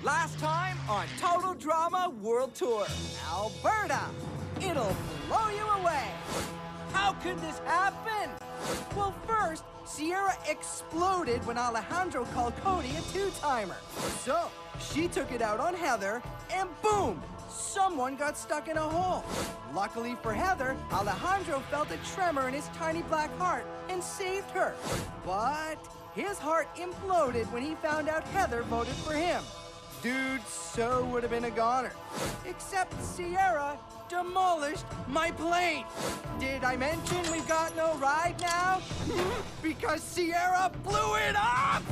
Last time on Total Drama World Tour, Alberta. It'll blow you away. How could this happen? Well, first, Sierra exploded when Alejandro called Cody a two-timer. So, she took it out on Heather, and boom! Someone got stuck in a hole. Luckily for Heather, Alejandro felt a tremor in his tiny black heart and saved her. But his heart imploded when he found out Heather voted for him. Dude so would have been a goner. Except Sierra demolished my plane. Did I mention we've got no ride now? Because Sierra blew it up!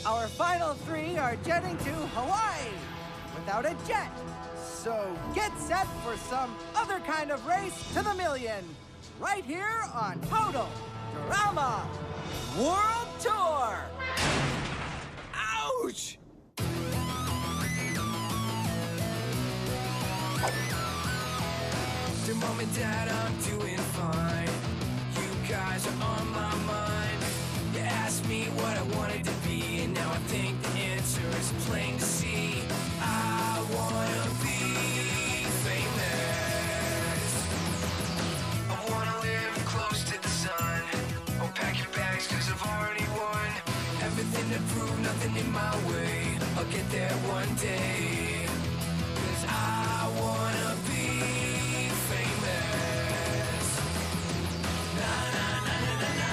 Our final three are jetting to Hawaii without a jet. So get set for some other kind of race to the million. Right here on Total Drama World Tour. Ouch! Dear Mom and Dad, I'm doing fine. You guys are on my mind. You asked me what I wanted to be, and now I think the answer is plain to see. I wanna be famous. I wanna live close to the sun. I'll pack your bags cause I've already won. Everything to prove, nothing in my way. I'll get there one day. Cause I wanna be famous. Na na na na na na.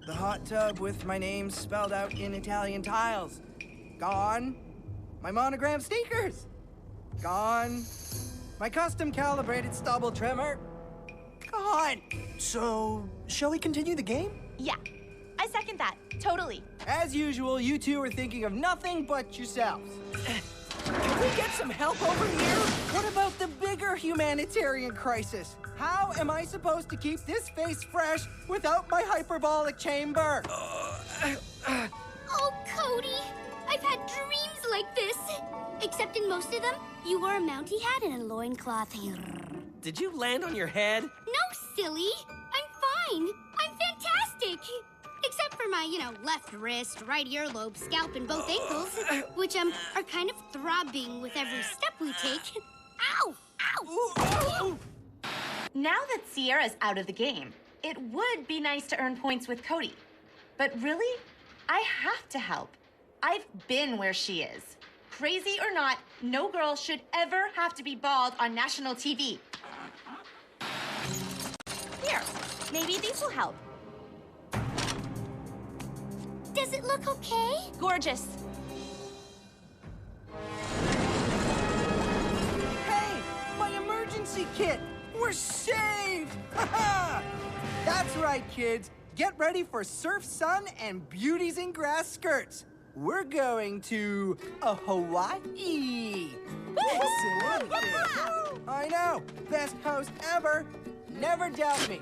The hot tub with my name spelled out in Italian tiles. Gone. My monogram sneakers. Gone. My custom calibrated stubble trimmer. Gone. So, shall we continue the game? Yeah, I second that. Totally. As usual, you two are thinking of nothing but yourselves. Can we get some help over here? What about the bigger humanitarian crisis? How am I supposed to keep this face fresh without my hyperbolic chamber? Oh, Cody, I've had dreams like this. Except in most of them, you wore a Mountie hat and a loincloth. Did you land on your head? No, silly. I'm fine. I'm fantastic. Except for my, left wrist, right earlobe, scalp, and both ankles, which, are kind of throbbing with every step we take. Ow! Ow! Now that Sierra's out of the game, it would be nice to earn points with Cody. But really, I have to help. I've been where she is. Crazy or not, no girl should ever have to be bald on national TV. Here, maybe these will help. Does it look okay? Gorgeous. Hey, my emergency kit! We're saved! Ha-ha! That's right, kids. Get ready for surf, sun, and beauties in grass skirts. We're going to Hawaii. Excellent. I know. Best host ever. Never doubt me.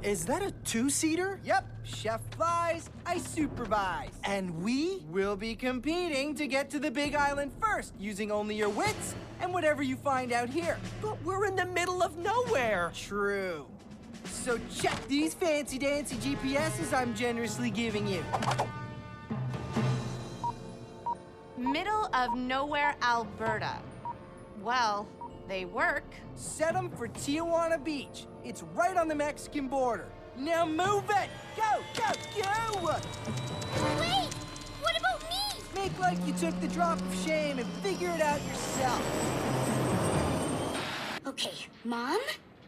Is that a two-seater? Yep. Chef flies, I supervise. And we? We'll be competing to get to the Big Island first, using only your wits and whatever you find out here. But we're in the middle of nowhere. True. So check these fancy-dancy GPSs I'm generously giving you. Middle of nowhere, Alberta. Well, they work. Set them for Tijuana Beach. It's right on the Mexican border. Now move it! Go, go, go! Wait! What about me? Make like you took the drop of shame and figure it out yourself. Okay, Mom,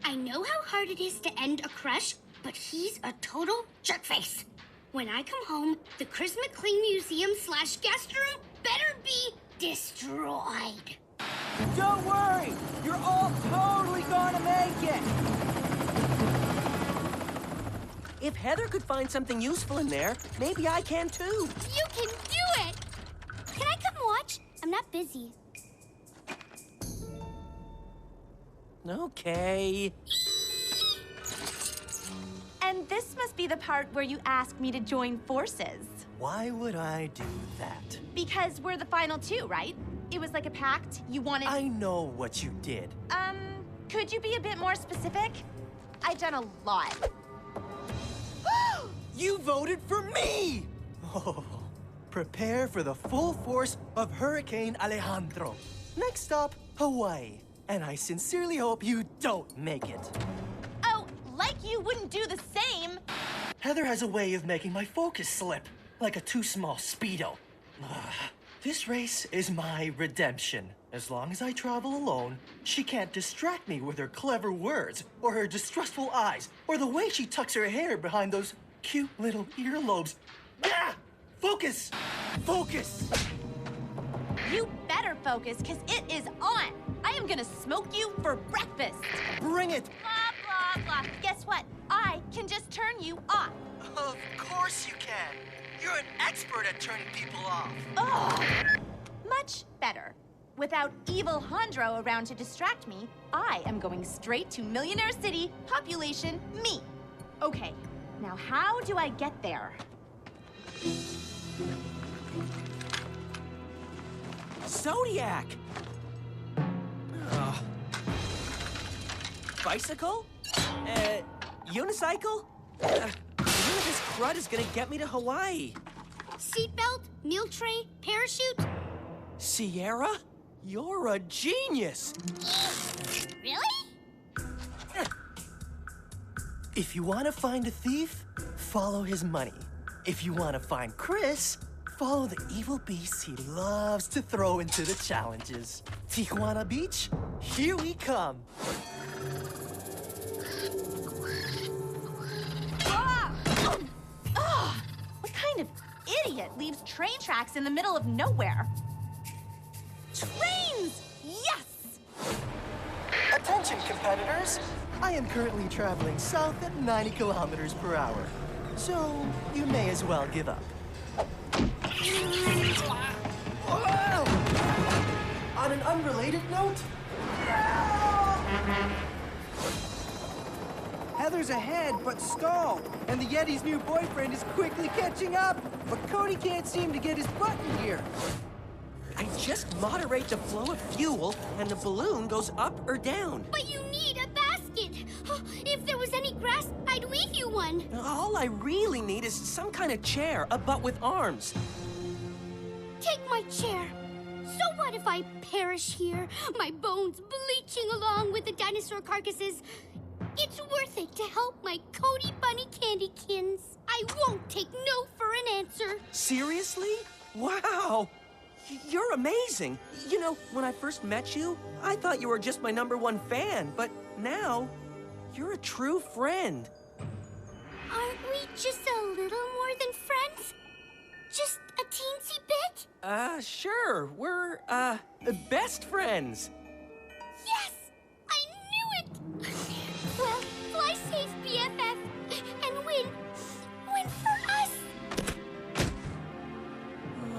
I know how hard it is to end a crush, but he's a total jerkface. When I come home, the Chris McLean Museum / guest room better be destroyed. Don't worry! You're all totally gonna make it! If Heather could find something useful in there, maybe I can too. You can do it! Can I come watch? I'm not busy. Okay. And this must be the part where you ask me to join forces. Why would I do that? Because we're the final two, right? It was like a pact. You wanted... I know what you did. Could you be a bit more specific? I've done a lot. You voted for me! Oh, prepare for the full force of Hurricane Alejandro. Next stop, Hawaii. And I sincerely hope you don't make it. Oh, like you wouldn't do the same. Heather has a way of making my focus slip, like a too small Speedo. This race is my redemption. As long as I travel alone, she can't distract me with her clever words, or her distrustful eyes, or the way she tucks her hair behind those cute little earlobes. Ah! Focus! Focus! You better focus, because it is on. I am gonna smoke you for breakfast. Bring it! Blah, blah, blah. Guess what? I can just turn you off. Of course you can. You're an expert at turning people off. Ugh. Much better. Without evil Hondro around to distract me, I am going straight to Millionaire City, population me. Okay, now how do I get there? Zodiac! Ugh. Bicycle? Unicycle? This crud is gonna get me to Hawaii. Seatbelt, meal tray, parachute. Sierra? You're a genius! Really? If you want to find a thief, follow his money. If you want to find Chris, follow the evil beasts he loves to throw into the challenges. Tijuana Beach, here we come. What kind of idiot leaves train tracks in the middle of nowhere? Trains! Yes! Attention, competitors. I am currently traveling south at 90 kilometers per hour. So, you may as well give up. On an unrelated note, Heather's ahead, but stalled, and the Yeti's new boyfriend is quickly catching up. But Cody can't seem to get his button here. I just moderate the flow of fuel, and the balloon goes up or down. But you need a basket. If there was any grass, I'd weave you one. All I really need is some kind of chair, a butt with arms. Take my chair. So what if I perish here, my bones bleaching along with the dinosaur carcasses? It's worth it to help my Cody Bunny Candykins. I won't take no for an answer. Seriously? Wow! You're amazing. You know, when I first met you, I thought you were just my #1 fan, but now, you're a true friend. Aren't we just a little more than friends? Just a teensy bit? Sure. We're, best friends. Yes! I knew it! Well, fly safe, BFF, and win. Win for us!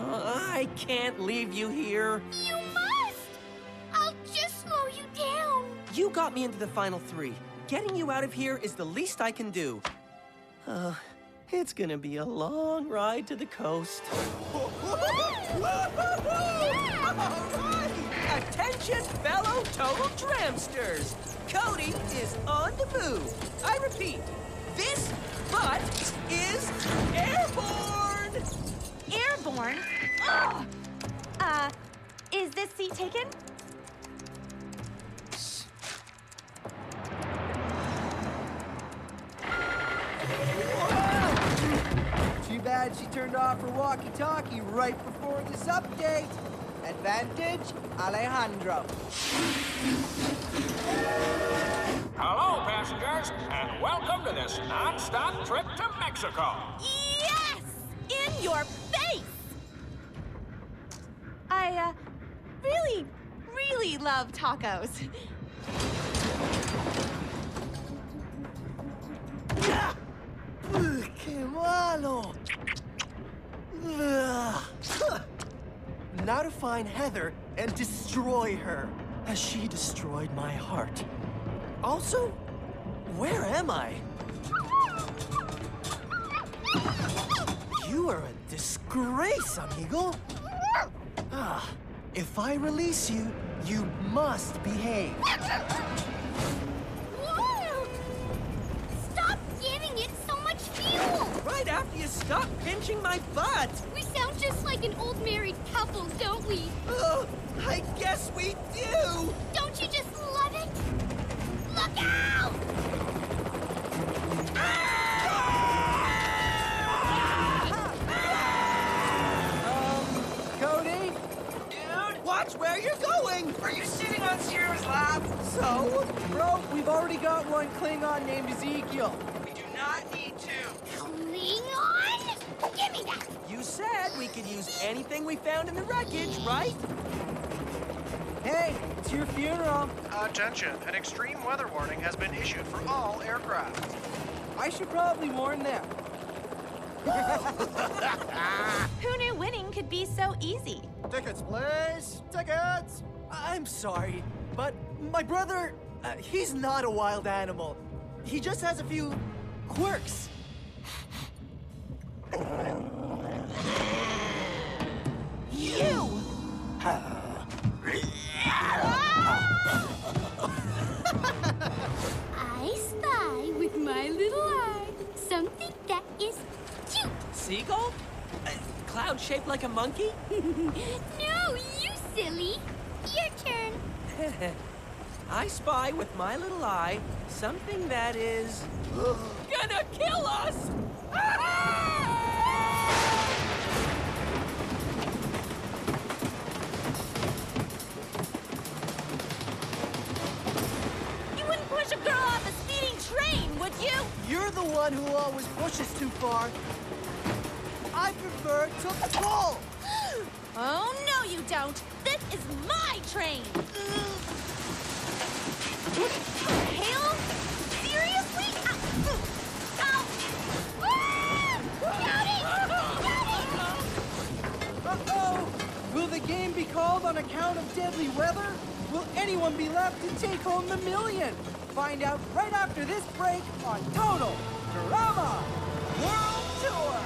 I can't leave you here. You must! I'll just slow you down. You got me into the final 3. Getting you out of here is the least I can do. It's gonna be a long ride to the coast. Attention, fellow total tramsters! Cody is on the move. I repeat, this butt is airborne! Airborne? Ugh! Is this seat taken? Too bad she turned off her walkie-talkie right before this update. Advantage, Alejandro. Hello, passengers, and welcome to this non-stop trip to Mexico. Yes! In your face! I, really love tacos. ¡Qué malo! Now to find Heather and destroy her, as she destroyed my heart. Also, where am I? You are a disgrace, amigo. Ah, if I release you, you must behave. Whoa! Stop giving it so much fuel! Right after you stop pinching my butt. We sound just like an old married couple, don't we? I guess we do. Don't you just love it? Look out! Cody? Dude, watch where you're going. Are you sitting on Sierra's lap? So? Bro, we've already got one Klingon named Ezekiel. We do not need two. Klingon? Give me that! You said we could use anything we found in the wreckage, right? Hey, it's your funeral. Attention, an extreme weather warning has been issued for all aircraft. I should probably warn them. Who knew winning could be so easy? Tickets, please. Tickets. I'm sorry, but my brother, he's not a wild animal. He just has a few quirks. You! I spy with my little eye something that is cute. Seagull? Cloud shaped like a monkey? No, you silly. Your turn. I spy with my little eye something that is gonna kill us! You wouldn't push a girl off a speeding train, would you? You're the one who always pushes too far. I prefer to pull! Oh, no, you don't. This is my train. Hell? Seriously? Ow! Uh-oh! Will the game be called on account of deadly weather? Will anyone be left to take home the million? Find out right after this break on Total Drama World Tour!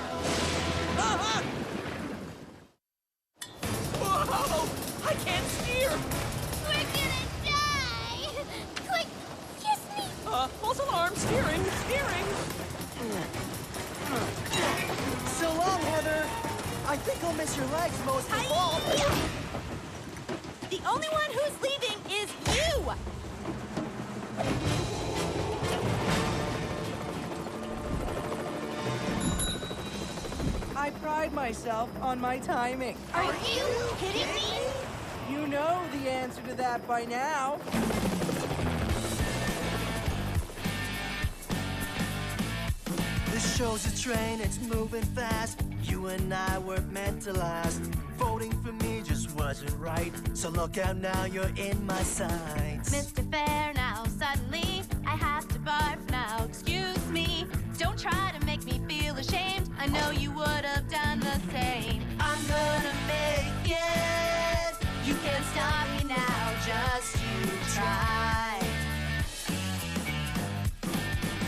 Whoa! I can't steer! We're gonna die. Quick, kiss me. False alarm, steering! So long, Heather. I think I'll miss your legs most of all. The only one who's leaving is you! I pride myself on my timing. Are you kidding me? You know the answer to that by now. This show's a train, it's moving fast. You and I were meant to last. Voting for me just wasn't right. So look out now, you're in my sights. Mr. Fair, now suddenly I have to barf now. Excuse me, don't try to make me feel ashamed. I know you would have done the same. I'm gonna make it. You can't stop me now, just you try.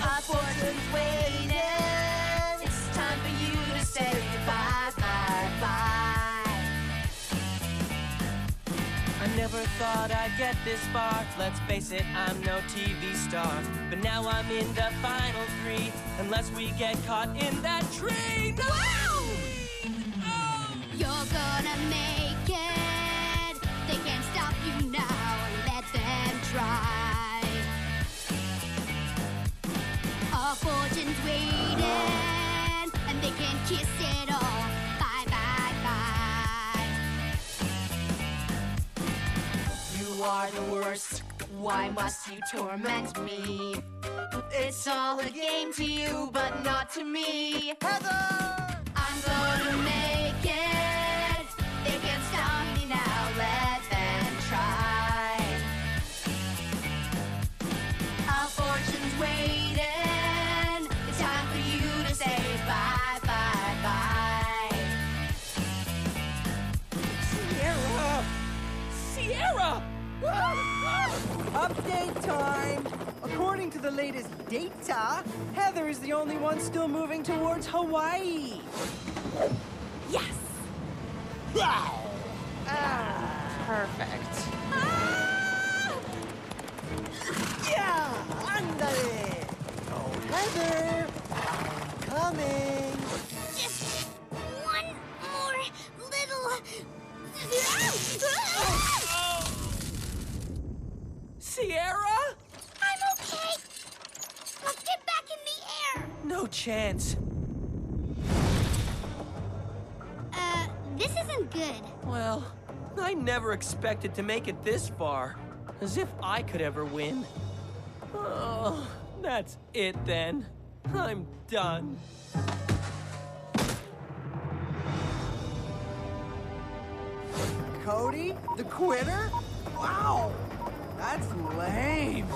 Our fortune's waiting. It's time for you to say bye, bye, bye. I never thought I'd get this far. Let's face it, I'm no TV star. But now I'm in the final three. Unless we get caught in that train. Wow! You're gonna make it. They can't stop you now. Let them try. Our fortune's waiting, and they can kiss it all. Bye, bye, bye. You are the worst. Why must you torment me? It's all a game to you, but not to me. Heather! I'm gonna make it. They can't stop me now. Let them try. Our fortune's waiting. It's time for you to say bye, bye, bye. Sierra! Update time! According to the latest data, Heather is the only one still moving towards Hawaii. Yes! Perfect. Yeah! Ándale! Go, Heather! I'm coming! Just one more little... Sierra? I'm okay. Let's get back in the air. No chance. This isn't good. Well, I never expected to make it this far. As if I could ever win. Oh, that's it then. I'm done. Cody? The quitter? Wow! That's lame!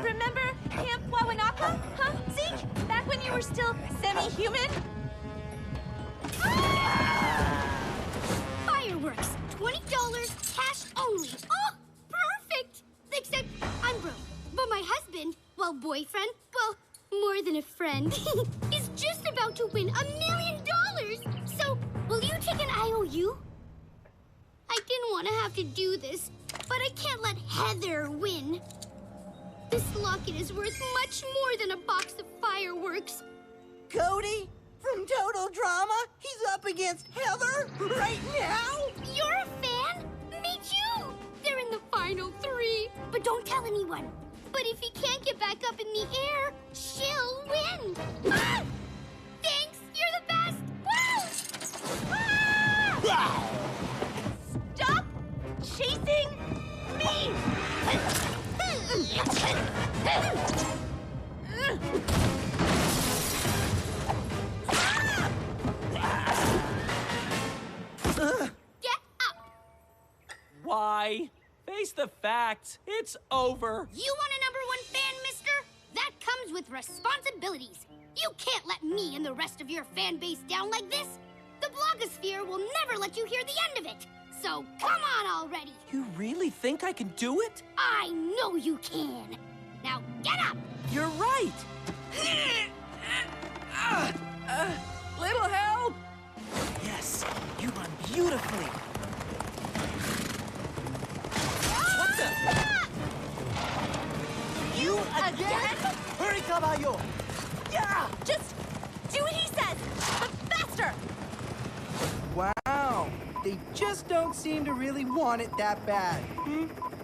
Remember Camp Wawanaka? Huh, Zeke? Back when you were still semi-human? Fireworks. $20, cash only. Oh, perfect! Except I'm broke. But my husband, well, boyfriend, well, more than a friend, is just about to win $1 million. So, will you take an IOU? I didn't want to have to do this, but I can't let Heather win. This locket is worth much more than a box of fireworks. Cody? From Total Drama? He's up against Heather right now? You're a fan? Me too! They're in the final 3, but don't tell anyone. But if he can't get back up in the air, she'll win. Ah! Thanks, you're the best! Woo! Ah! Stop chasing me! Get up! Why? Face the facts. It's over. You want a #1 fan, mister? That comes with responsibilities. You can't let me and the rest of your fan base down like this. The blogosphere will never let you hear the end of it. So come on already. You really think I can do it? I know you can. Now get up! You're right. Little help. Yes, you run beautifully. What the? You again? Hurry, caballo! Yeah. Just do what he says, but faster! Wow. They just don't seem to really want it that bad.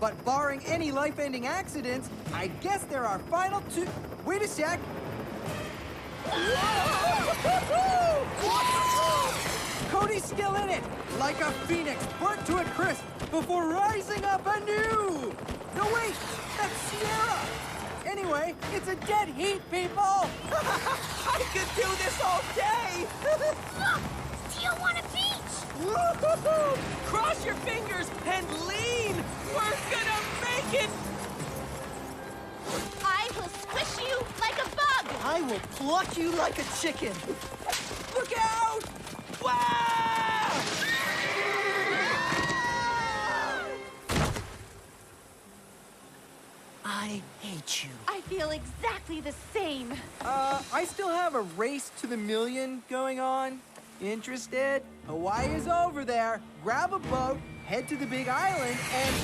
But barring any life-ending accidents, I guess there are final 2... Wait a sec. Cody's still in it, like a phoenix burnt to a crisp before rising up anew. No, wait, that's Sierra. Anyway, it's a dead heat, people. I could do this all day. Look! Tijuana Beach! Woo-hoo-hoo! Cross your fingers and lean. We're gonna make it. I will squish you like a bug! I will pluck you like a chicken. Look out! Wow! I hate you. I feel exactly the same. I still have a race to the million going on. Interested? Hawaii is over there. Grab a boat, head to the big island, and...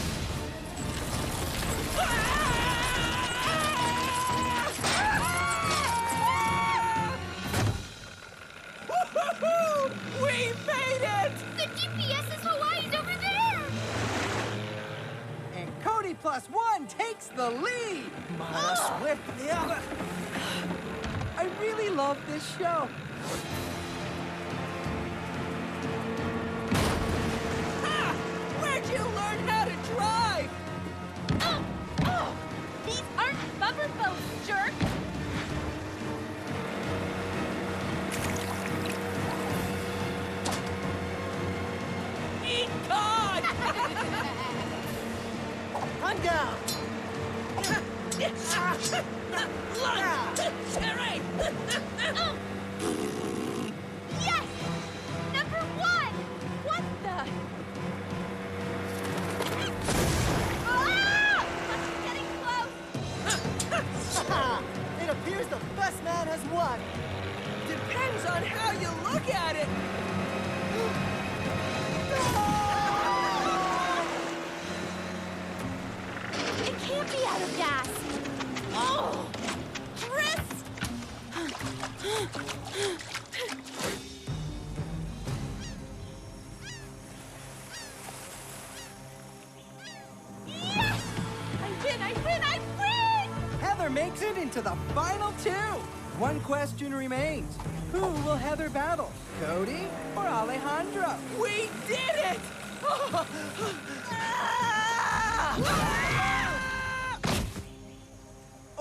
Woo-hoo-hoo! We made it! The GPS says Hawaii's over there! And Cody +1 takes the lead! Mala suerte. I really love this show. Ha! Where'd you learn how to drive? Oh! These aren't bumper boats, jerk! Eat cod! I'm down. Lunch! Terry! be out of gas. Oh, Chris! Yes! I win! Heather makes it into the final two. One question remains. Who will Heather battle? Cody or Alejandro? We did it!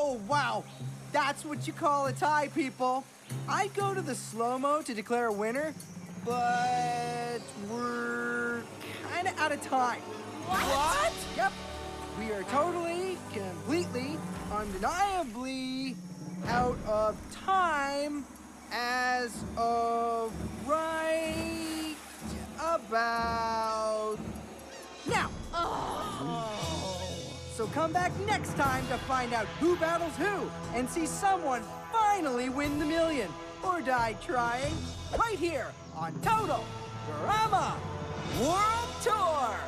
Oh, wow. That's what you call a tie, people. I'd go to the slow-mo to declare a winner, but we're kind of out of time. What? Yep. We are totally, completely, undeniably out of time as of right about now. So come back next time to find out who battles who and see someone finally win the million or die trying right here on Total Drama World Tour.